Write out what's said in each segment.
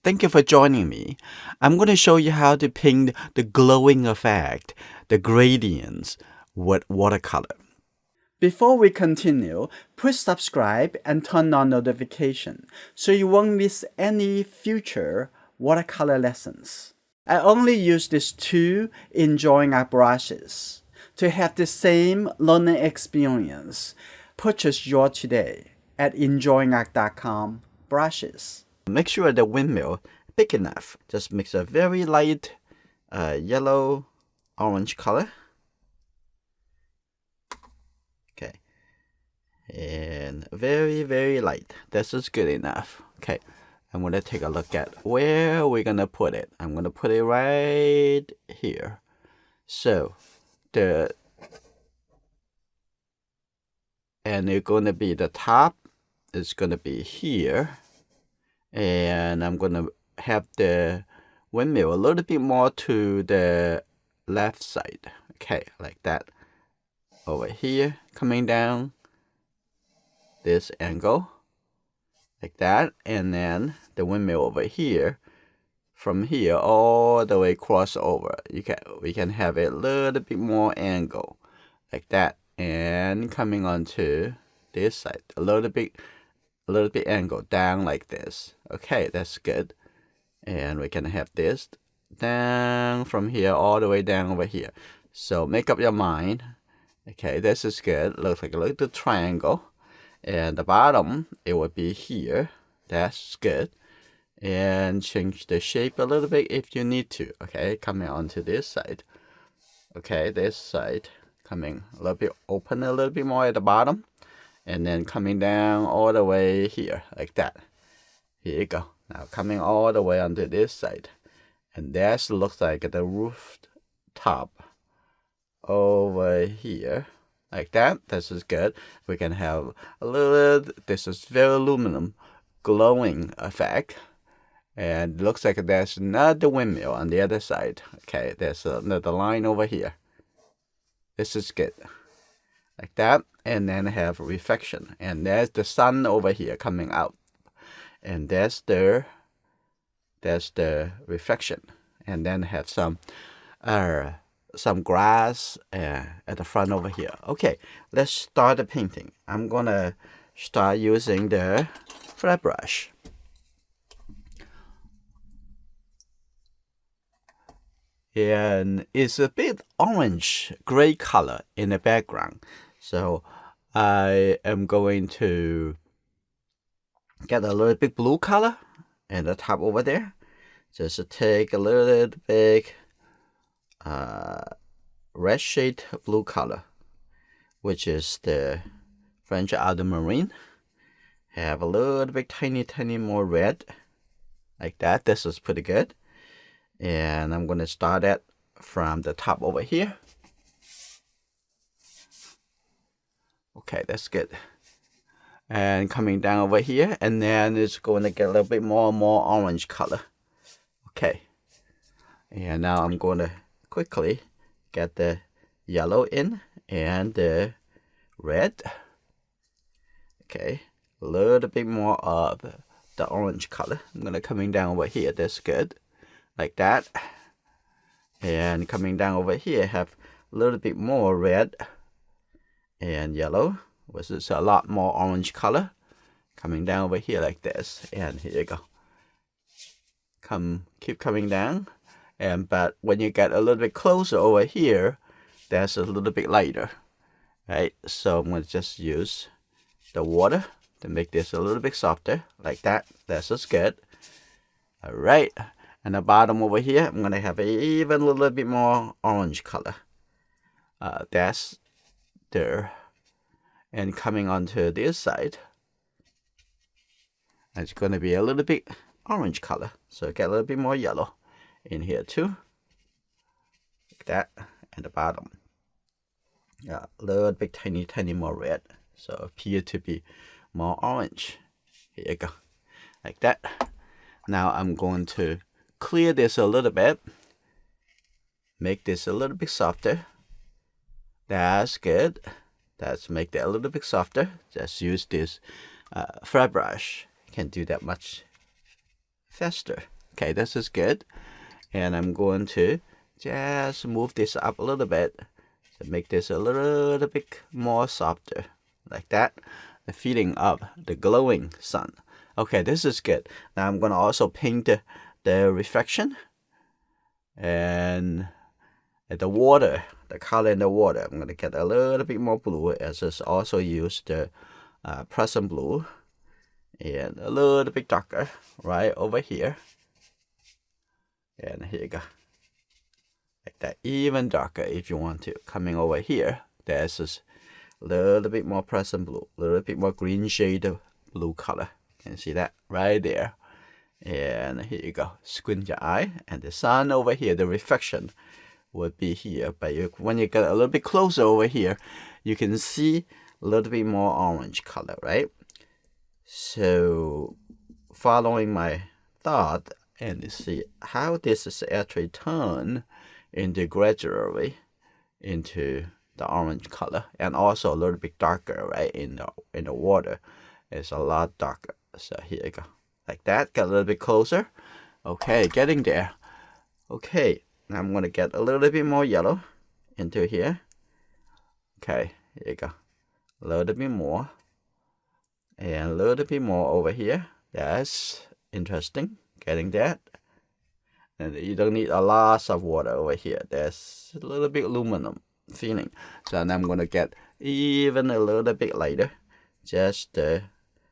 Thank you for joining me. I'm going to show you how to paint the glowing effect, the gradients with watercolor. Before we continue, please subscribe and turn on notification so you won't miss any future watercolor lessons. I only use these two enjoyingart brushes to have the same learning experience. Purchase yours today at enjoyingart.com brushes. Make sure the windmill big enough. Just mix a very light yellow orange color. Okay. And very light. This is good enough. Okay. I'm going to take a look at where we're going to put it. I'm going to put it right here. So and it's going to be the top is going to be here. And I'm going to have the windmill a little bit more to the left side. Okay, like that. Over here, coming down this angle. Like that. And then the windmill over here. From here all the way cross over. We can have it a little bit more angle. Like that. And coming onto this side. A little bit angle down like this. Okay, that's good. And we can have this down from here all the way down over here. So make up your mind. Okay, this is good. Looks like a little triangle. And the bottom, it would be here. That's good. And change the shape a little bit if you need to. Okay, coming onto this side. Okay, this side coming a little bit open a little bit more at the bottom. And then coming down all the way here, like that. Here you go. Now coming all the way onto this side. And that looks like the roof top over here. Like that. This is good. We can have a little, this is very aluminum, glowing effect. And it looks like there's another windmill on the other side. Okay, there's another line over here. This is good. Like that. And then have reflection. And there's the sun over here coming out. And that's the reflection. And then have some grass at the front over here. Okay, let's start the painting. I'm gonna start using the flat brush. And it's a bit orange gray color in the background. So I am going to get a little bit blue color in the top over there. Just take a little bit red shade blue color, which is the French ultramarine. Have a little bit tiny more red, like that. This is pretty good. And I'm going to start it from the top over here. Okay, that's good. And coming down over here, and then it's going to get a little bit more and more orange color. Okay. And now I'm going to quickly get the yellow in and the red. Okay, a little bit more of the orange color. I'm going to coming down over here. That's good. Like that. And coming down over here, have a little bit more red and yellow, which is a lot more orange color. Coming down over here like this. And here you go. Keep coming down. But when you get a little bit closer over here, that's a little bit lighter. Right? So I'm going to just use the water to make this a little bit softer. Like that. That's just good. Alright. And the bottom over here, I'm going to have even a little bit more orange color. That's there. And coming onto this side, it's going to be a little bit orange color. So get a little bit more yellow in here too. Like that. And the bottom. A little bit tiny more red. So appear to be more orange. Here you go. Like that. Now I'm going to clear this a little bit. Make this a little bit softer. That's good. Let's make that a little bit softer. Just use this flat brush. Can't do that much faster. Okay, this is good. And I'm going to just move this up a little bit to make this a little bit more softer, like that. The feeling of the glowing sun. Okay, this is good. Now I'm gonna also paint the reflection and the water, the color in the water. I'm gonna get a little bit more blue, as is also use the Prussian blue, and a little bit darker right over here. And here you go, like that, even darker if you want to. Coming over here, there's this little bit more Prussian blue, a little bit more green shade of blue color. Can you see that right there? And here you go. Squint your eye, and the sun over here, the reflection would be here. But when you get a little bit closer over here, you can see a little bit more orange color, right? So following my thought, and see how this is actually turned into gradually into the orange color, and also a little bit darker, right? In the water, it's a lot darker. So here you go, like that. Get a little bit closer. Okay, getting there. Okay, now I'm gonna get a little bit more yellow into here. Okay, here you go, a little bit more, and a little bit more over here. That's interesting. Getting that. And you don't need a lot of water over here. There's a little bit aluminum feeling. So now I'm gonna get even a little bit lighter, just a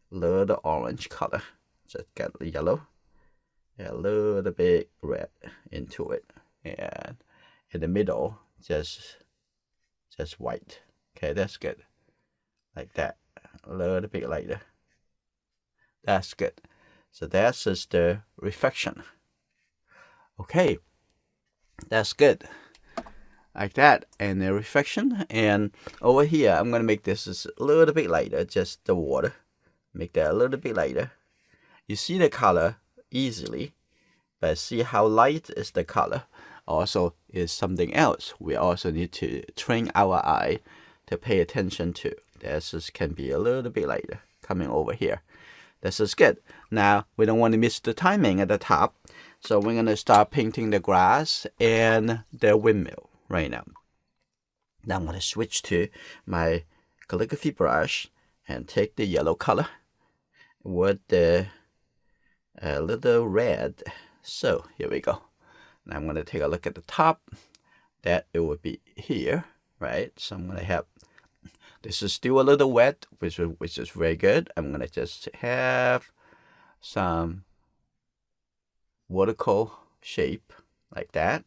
little orange color. Just get the yellow, a little bit red into it, and in the middle, just white. Okay, that's good. Like that, a little bit lighter. That's good. So that's just the reflection. Okay, that's good. Like that, and the reflection. And over here, I'm gonna make this just a little bit lighter, just the water. Make that a little bit lighter. You see the color easily, but see how light is the color. Also is something else we also need to train our eye to pay attention to. This just can be a little bit lighter coming over here. This is good. Now we don't want to miss the timing at the top, so we're gonna start painting the grass and the windmill right now. Now I'm gonna switch to my calligraphy brush and take the yellow color with the little red. So here we go. Now I'm gonna take a look at the top. That it would be here, right? So I'm gonna have, this is still a little wet, which is very good. I'm gonna just have some watercolor shape like that.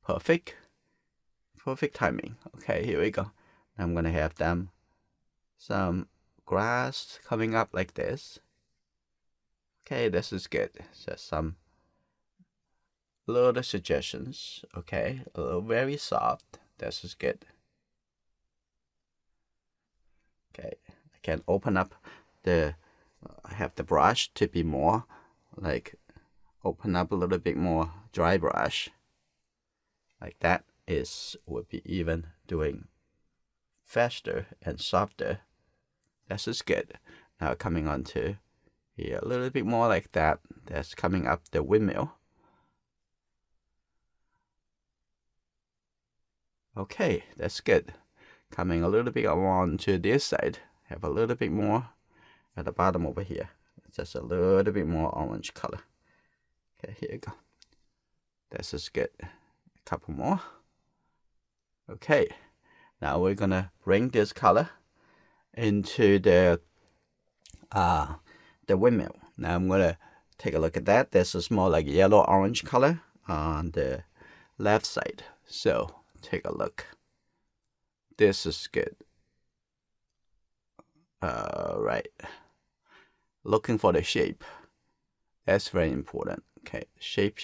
Perfect timing. Okay, here we go. I'm gonna have them some grass coming up like this. Okay, this is good. So some little suggestions. Okay, a little very soft. This is good. Okay, I can open up the, I have the brush to be more like, open up a little bit more dry brush. Like that would be even doing faster and softer. This is good. Now coming on to here a little bit more like that. That's coming up the windmill. Okay, that's good. Coming a little bit around to this side. Have a little bit more at the bottom over here. Just a little bit more orange color. Okay, here you go. This is good. A couple more. Okay, now we're gonna bring this color into the windmill. Now I'm gonna take a look at that. This is more like yellow orange color on the left side. So take a look. This is good. Right. Looking for the shape. That's very important. Okay, shape.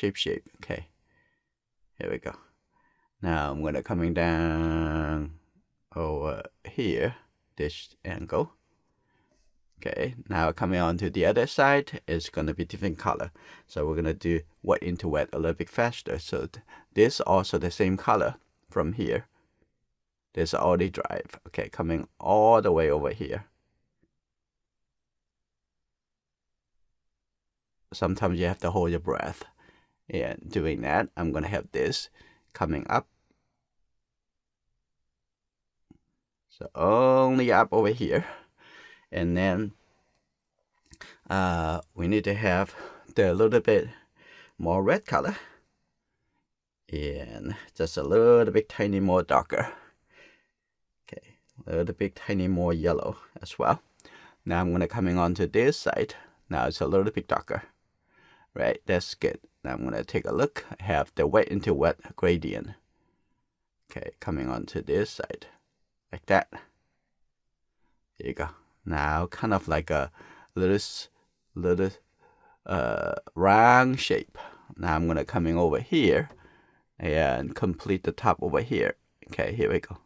Okay, here we go. Now I'm gonna coming down over here, this angle. Okay, now coming on to the other side, it's gonna be different color. So we're gonna do wet into wet a little bit faster. So this also the same color from here. This already drive. Okay, coming all the way over here. sometimes you have to hold your breath. And doing that, I'm going to have this coming up. So only up over here. And then we need to have the little bit more red color. And just a little bit tiny more darker. Okay, a little bit tiny more yellow as well. Now I'm going to coming onto this side. Now it's a little bit darker. Right, that's good. Now I'm going to take a look. I have the wet into wet gradient. Okay, coming onto this side. Like that. There you go. Now kind of like a little round shape. Now I'm going to coming over here and complete the top over here. Okay, here we go.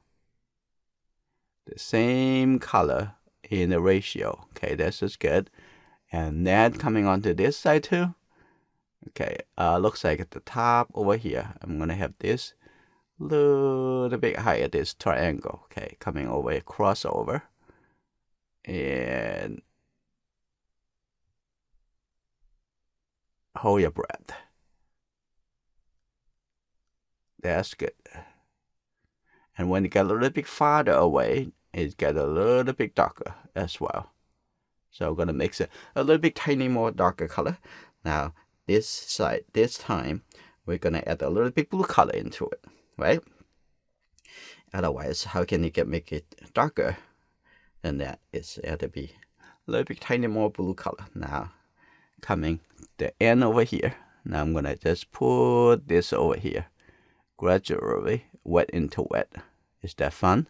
The same color in the ratio. Okay, this is good. And then coming onto this side too. Okay, looks like at the top over here, I'm gonna have this little bit higher, this triangle. Okay, coming over a crossover, and hold your breath. That's good. And when you get a little bit farther away, it gets a little bit darker as well. So I'm gonna mix it a little bit tiny more darker color. Now this side, this time, we're gonna add a little bit blue color into it, right? Otherwise, how can you make it darker than that? It's had to be a little bit tiny more blue color. Now, coming the end over here. Now I'm gonna just put this over here, gradually wet into wet. Is that fun?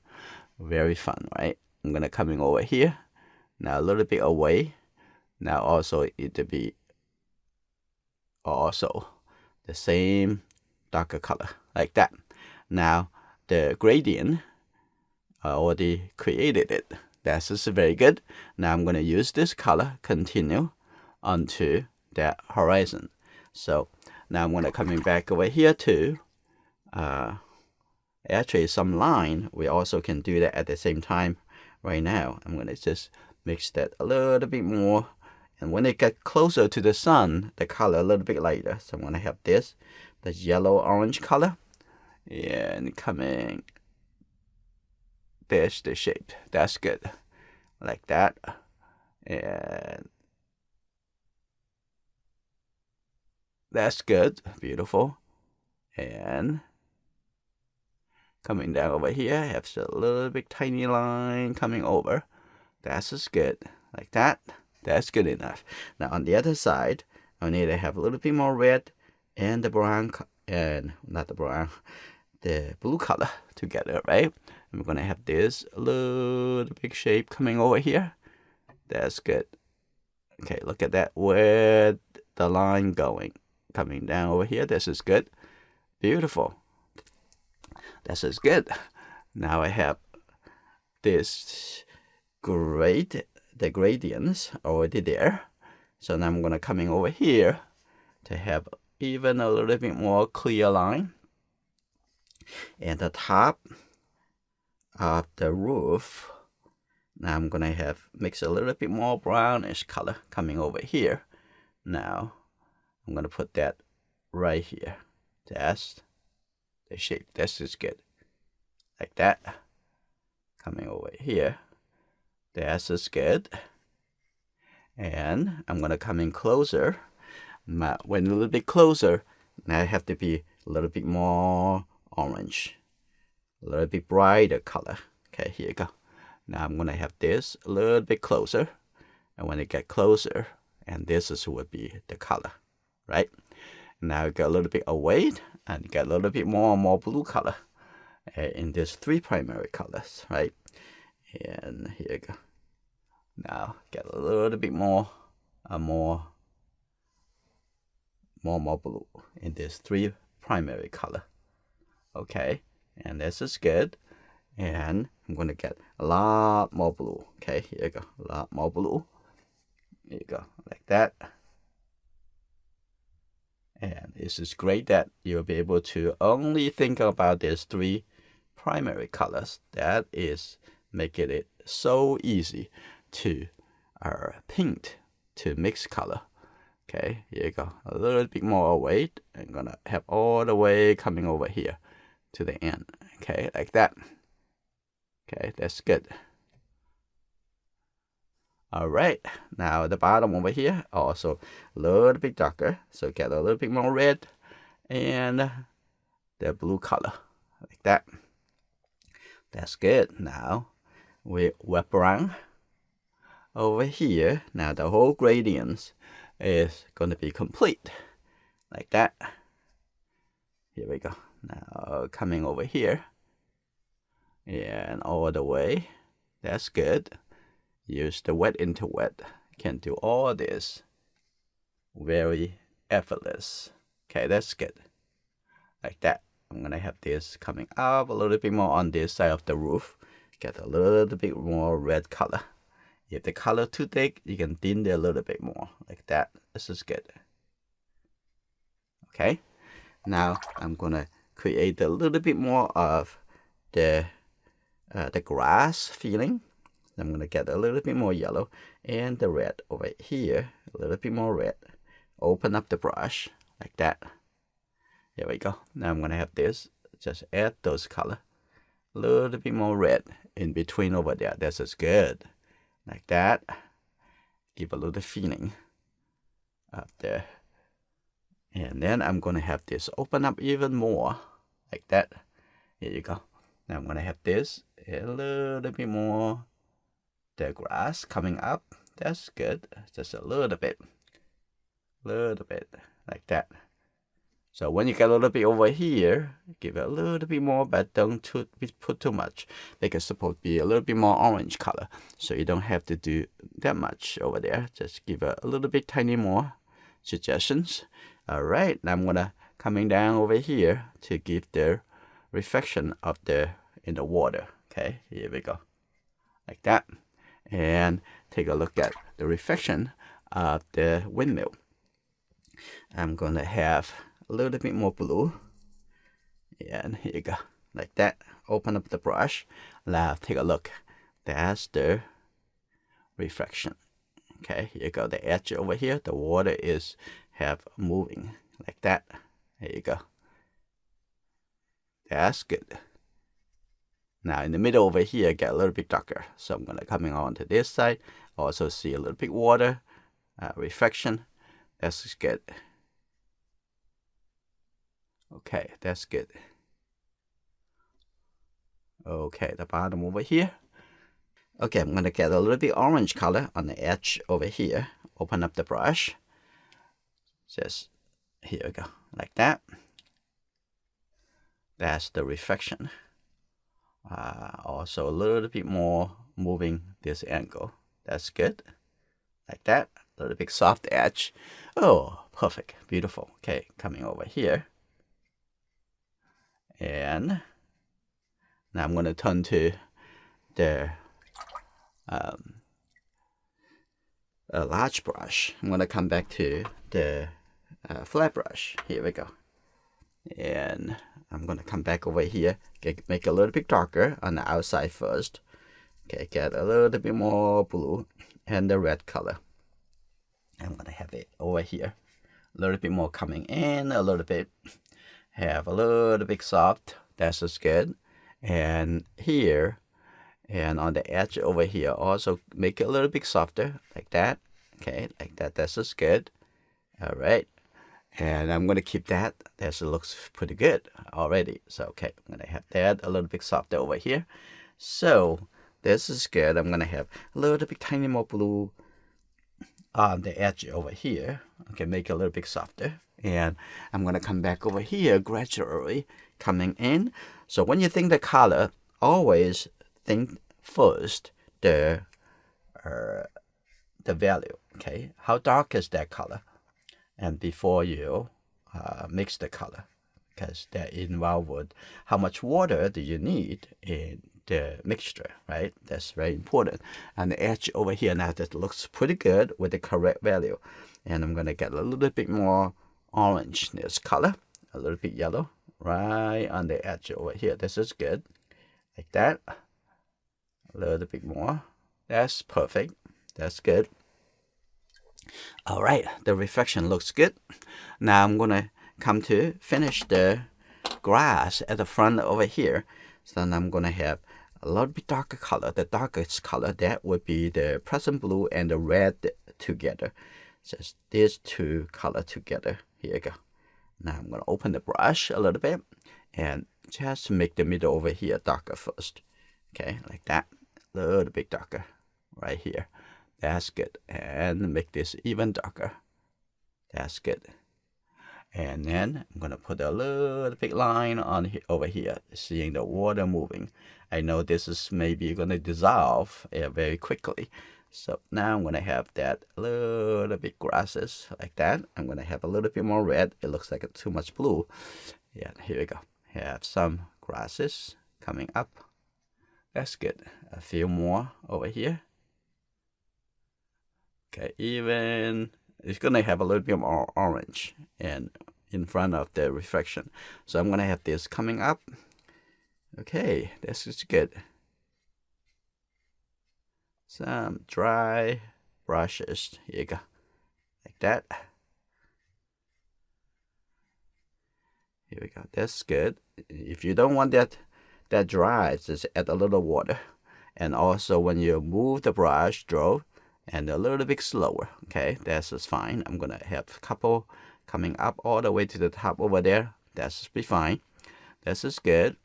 Very fun, right? I'm gonna coming over here. Now a little bit away. Now also it to be also the same darker color like that. Now the gradient, I already created it. That's just very good. Now I'm going to use this color, continue onto that horizon. So now I'm going to coming back over here to actually some line. We also can do that at the same time right now. I'm going to just mix that a little bit more. And when it gets closer to the sun, the color a little bit lighter. So I'm going to have this yellow-orange color. And coming, there's the shape. That's good. Like that. And that's good. Beautiful. And coming down over here, I have a little bit tiny line coming over. That's just good. Like that. That's good enough. Now on the other side, I need to have a little bit more red and the brown, and not the brown, the blue color together, right? And we're gonna have this little big shape coming over here. That's good. Okay, look at that, where the line going, coming down over here. This is good. Beautiful. This is good. Now I have this the gradients already there. So now I'm gonna coming over here to have even a little bit more clear line. And the top of the roof, now I'm gonna have mix a little bit more brownish color coming over here. Now I'm gonna put that right here. That's the shape. This is good. Like that. Coming over here. This is good. And I'm gonna come in closer. When a little bit closer, now I have to be a little bit more orange, a little bit brighter color. Okay, here you go. Now I'm gonna have this a little bit closer, and when it get closer, and this is would be the color, right? Now get a little bit away, and get a little bit more and more blue color in these three primary colors, right? And here you go. Now get a little bit more blue in these three primary color. Okay, and this is good. And I'm gonna get a lot more blue. Okay, here you go, a lot more blue. Here you go, like that. And this is great that you'll be able to only think about these three primary colors. That is making it so easy to paint, to mix color. Okay, here you go. A little bit more weight. I'm gonna have all the way coming over here to the end. Okay, like that. Okay, that's good. All right, now the bottom over here also a little bit darker, so get a little bit more red and the blue color, like that. That's good. Now we wrap around over here. Now the whole gradient is going to be complete, like that. Here we go. Now coming over here and all the way. That's good. Use the wet into wet. Can do all this very effortless. Okay, that's good. Like that. I'm gonna have this coming up a little bit more on this side of the roof. Get a little bit more red color. If the color too thick, you can thin it a little bit more, like that. This is good. Okay. Now I'm gonna create a little bit more of the grass feeling. I'm going to get a little bit more yellow and the red over here, a little bit more red. Open up the brush like that. Here we go. Now I'm going to have this, just add those color. A little bit more red in between over there. This is good. Like that. Give a little feeling up there. And then I'm going to have this open up even more like that. Here you go. Now I'm going to have this a little bit more. The grass coming up, that's good. Just a little bit like that. So when you get a little bit over here, give it a little bit more, but don't put too much, because it's supposed to be a little bit more orange color. So you don't have to do that much over there. Just give it a little bit tiny more suggestions. All right, now I'm gonna coming down over here to give the reflection of in the water. Okay, here we go, like that. And take a look at the reflection of the windmill. I'm going to have a little bit more blue. And here you go, like that. Open up the brush. Now take a look. That's the reflection. Okay, here you go. The edge over here, the water is moving like that. There you go. That's good. Now in the middle over here, get a little bit darker. So I'm going to coming on to this side. Also see a little bit water reflection. That's good. Okay, that's good. Okay, the bottom over here. Okay, I'm going to get a little bit orange color on the edge over here. Open up the brush. Just here we go, like that. That's the reflection. Also a little bit more moving this angle. That's good. Like that. A little bit soft edge. Oh, perfect. Beautiful. Okay, coming over here. And now I'm going to turn to the a large brush. I'm going to come back to the flat brush. Here we go. And I'm going to come back over here, make a little bit darker on the outside first. Okay, get a little bit more blue and the red color. I'm going to have it over here. A little bit more coming in, a little bit. Have a little bit soft. That's just good. And here, and on the edge over here, also make it a little bit softer, like that. Okay, like that. That's just good. All right. And I'm going to keep that. That looks pretty good already. So, okay, I'm going to have that a little bit softer over here. So, this is good. I'm going to have a little bit tiny more blue on the edge over here. Okay, make it a little bit softer. And I'm going to come back over here gradually coming in. So, when you think the color, always think first the value. Okay, how dark is that color? And before you mix the color, because that involved with how much water do you need in the mixture, right? That's very important. And the edge over here now, that looks pretty good with the correct value. And I'm going to get a little bit more orange in this color, a little bit yellow right on the edge over here. This is good, like that. A little bit more. That's perfect. That's good. All right, the reflection looks good. Now I'm gonna come to finish the grass at the front over here. So then I'm gonna have a little bit darker color. The darkest color, that would be the Prussian blue and the red together. Just these two color together. Here you go. Now I'm gonna open the brush a little bit and just make the middle over here darker first. Okay, like that. A little bit darker right here. That's good. And make this even darker. That's good. And then I'm gonna put a little big line on over here, seeing the water moving. I know this is maybe gonna dissolve very quickly. So now I'm gonna have that little bit grasses like that. I'm gonna have a little bit more red. It looks like it's too much blue. Yeah, here we go. Have some grasses coming up. That's good. A few more over here. Okay, even it's gonna have a little bit more orange and in front of the reflection. So I'm gonna have this coming up. Okay, this is good. Some dry brushes. Here you go. Like that. Here we go. That's good. If you don't want that dry, just add a little water. And also when you move the brush, draw and a little bit slower. Okay, that's just fine. I'm gonna have a couple coming up all the way to the top over there. That's be fine. This is good.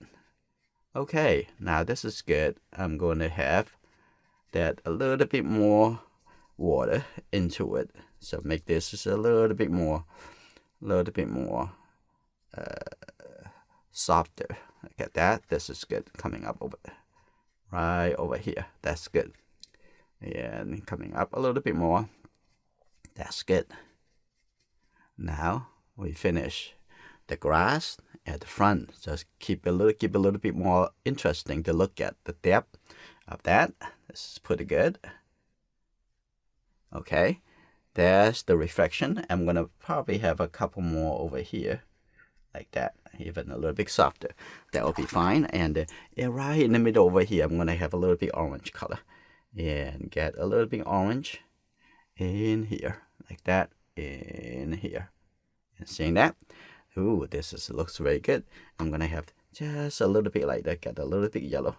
Okay, now this is good. I'm going to have that a little bit more water into it. So make this just a little bit more softer. Look at that. This is good. Coming up over right over here. That's good. And coming up a little bit more. That's good. Now we finish the grass at the front. Just keep a little bit more interesting to look at the depth of that. This is pretty good. Okay, there's the reflection. I'm gonna probably have a couple more over here, like that, even a little bit softer. That will be fine. And right in the middle over here, I'm gonna have a little bit orange color, and get a little bit orange in here, like that, in here. And seeing that, ooh, looks very good. I'm gonna have just a little bit like that, get a little bit yellow.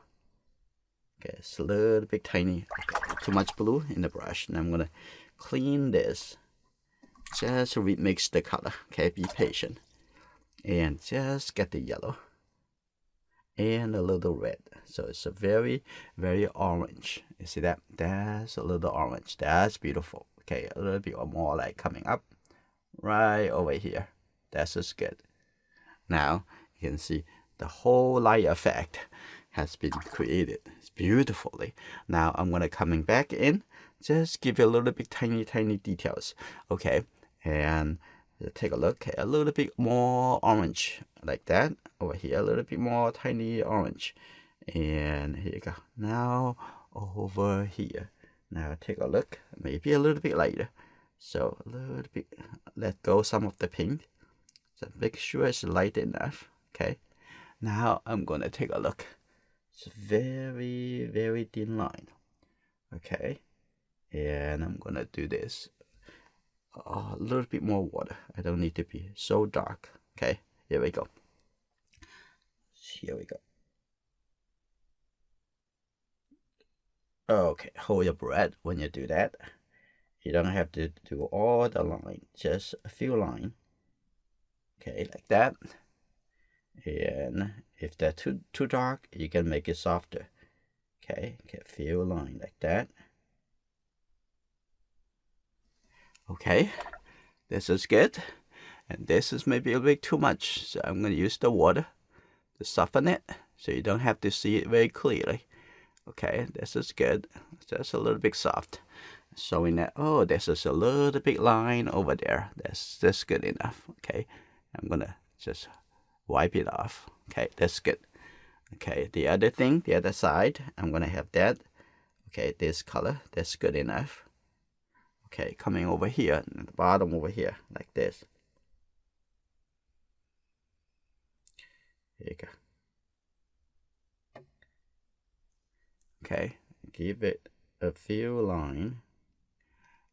Okay, it's a little bit tiny. Okay, too much blue in the brush. And I'm gonna clean this. Just remix the color. Okay, be patient. And just get the yellow. And a little red. So it's a very, very orange. You see that? That's a little orange. That's beautiful. Okay, a little bit more like coming up. Right over here. That's just good. Now you can see the whole light effect has been created beautifully. Now I'm gonna coming back in, just give you a little bit tiny details. Okay, and take a look. A little bit more orange like that over here. A little bit more tiny orange, and here you go. Now over here. Now take a look. Maybe a little bit lighter. So a little bit. Let go some of the pink. So make sure it's light enough. Okay. Now I'm gonna take a look. It's very, very thin line. Okay. And I'm gonna do this. A little bit more water. I don't need to be so dark. Okay. Here we go. Here we go. Okay. Hold your breath when you do that. You don't have to do all the line. Just a few lines. Okay, like that. And if they're too dark, you can make it softer. Okay, get a few line like that. Okay, this is good. And this is maybe a bit too much. So I'm going to use the water to soften it so you don't have to see it very clearly. Okay, this is good. Just a little bit soft. Showing that, oh, this is a little bit line over there. That's good enough. Okay, I'm going to just wipe it off. Okay, that's good. Okay, the other thing, the other side, I'm gonna have that. Okay, this color, that's good enough. Okay, coming over here, at the bottom over here, like this. Here you go. Okay, give it a few lines.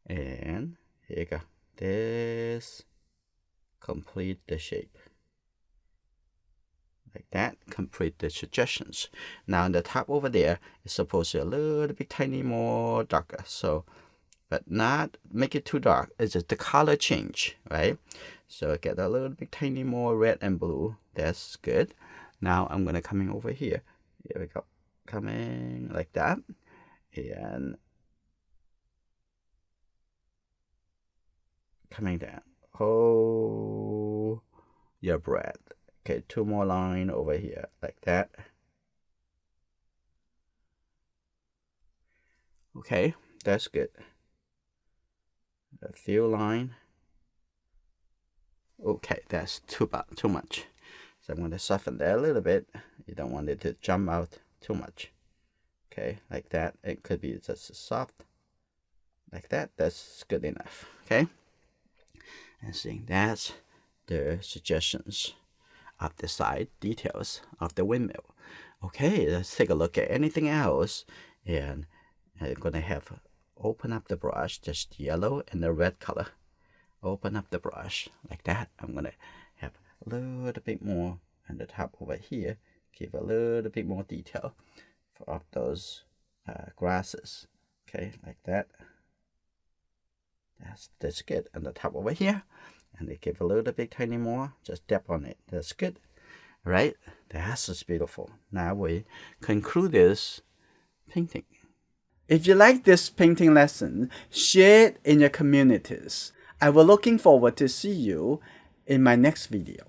And Here you go. This complete the shape. Like that, complete the suggestions. Now on the top over there, it's supposed to be a little bit tiny more darker. So, but not make it too dark. It's just the color change, right? So get a little bit tiny more red and blue. That's good. Now I'm gonna coming over here. Here we go. Coming like that. And coming down. Hold your breath. Okay, 2 more lines over here, like that. Okay, that's good. A few lines. Okay, that's too much. So I'm going to soften that a little bit. You don't want it to jump out too much. Okay, like that. It could be just soft. Like that. That's good enough. Okay. And seeing that's the suggestions of the side details of the windmill. Okay, let's take a look at anything else. And I'm going to have open up the brush, just yellow and the red color. Open up the brush like that. I'm going to have a little bit more on the top over here. Give a little bit more detail of those grasses. Okay, like that. That's good. On the top over here. And they give a little bit tiny more. Just dab on it. That's good. Right? That's just beautiful. Now we conclude this painting. If you like this painting lesson, share it in your communities. I will looking forward to see you in my next video.